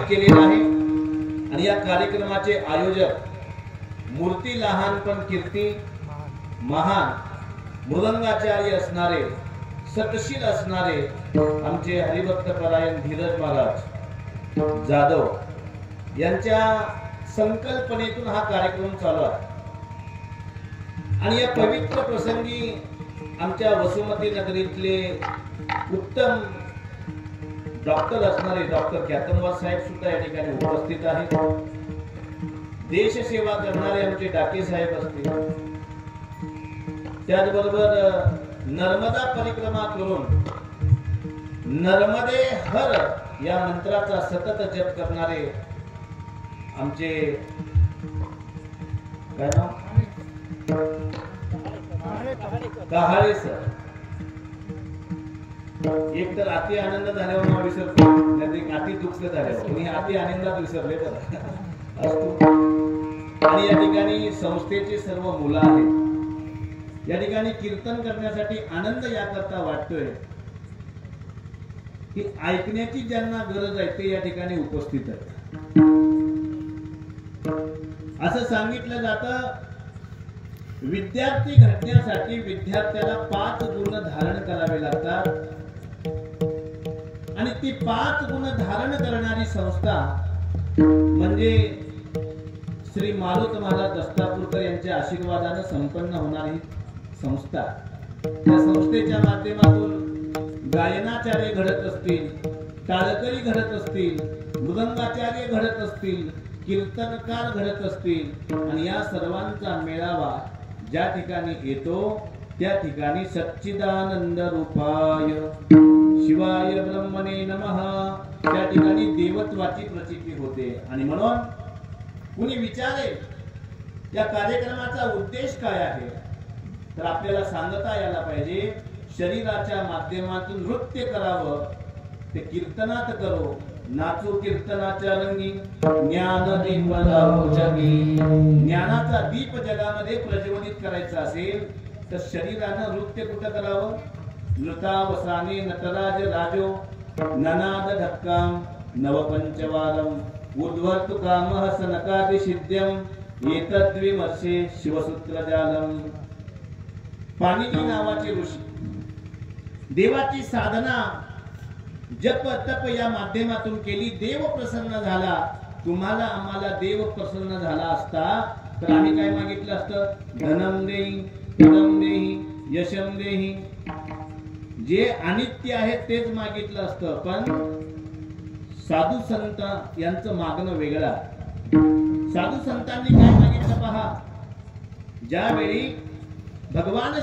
केलेला आहे आणि या कार्यक्रमाचे आयोजक मूर्ती लहान पण कीर्ती महान मृदंगाचार्य असणारे सतशील असणारे आमचे हरिभक्त परायण धीरज महाराज जाधव यांच्या संकल्पनेतून हा कार्यक्रम चालू आहे। आणि या पवित्र प्रसंगी आमच्या वसुमती नगरीतले उत्तम डॉक्टर असणारे डॉक्टर ख्यातनवार साहेब सुद्धा या ठिकाणी उपस्थित आहेत। देश सेवा करणारे आमचे डाके साहेब असतील, त्याचबरोबर नर्मदा परिक्रमा करून नर्मदे हर या मंत्राचा सतत जप करणारे आमचे काय नाव कहाळे सर। एक तर अति आनंद झाल्यावर नाव विसरतो, अति दुःख झाल्यावर, मी अति आनंदात विसरले तर असतो। आणि या ठिकाणी संस्थेची सर्व मुलं आहेत। या ठिकाणी कीर्तन करण्यासाठी आनंद याकरता वाटतोय की ऐकण्याची ज्यांना गरज आहे ते या ठिकाणी उपस्थित आहेत। असं सांगितलं जातं, विद्यार्थी घडण्यासाठी विद्यार्थ्याला 5 गुण धारण करावे लागतात आणि ती 5 गुण धारण करणारी संस्था म्हणजे श्री मारुत महाराज दस्तापूरकर यांच्या आशीर्वादाने संपन्न होणारी संस्था। त्या संस्थेच्या माध्यमातून गायनाचार्य घडत असतील, टाळकरी घडत असतील, मृदंगाचार्य घडत असतील, कीर्तनकार घडत असतील आणि या सर्वांचा मेळावा ज्या ठिकाणी येतो त्या ठिकाणी सच्चिदानंद रूपाय शिवाय ब्रह्मणे नमः त्या ठिकाणी देवत्वाची प्रचिती होते। आणि म्हणून कुणी विचारेल या कार्यक्रमाचा उद्देश काय आहे तर आपल्याला सांगता यायला पाहिजे, शरीराच्या माध्यमातून नृत्य करावं, ते कीर्तनात करो, नाचो कीर्तनाच्या रंगी, ज्ञान दीप लावो जगी। ज्ञानाचा दीप जगामध्ये प्रज्वलित करायचा असेल तर शरीरानं नृत्य कुठं करावं? नृतावसाने नटराज राजो ननाद ढक्काम नवपंचवारम उद्वर्तु कामः सनकादि सिद्ध्यम एतद्विमर्शे शिवसूत्रजालम। पाणिनी नावाचे ऋषी देवाची साधना जप तप या माध्यमातून केली, देव प्रसन्न झाला। तुम्हाला आम्हाला देव प्रसन्न झाला असता तर आम्ही काय मागितलं असतं? धनम देहि पदम देहि यशम देहि, जे अनित्य आहे तेच मागितलं असतं। पण साधू संत यांचं मागणं वेगळं। साधू संतांनी काय मागितलं पहा, ज्यावेळी भगवान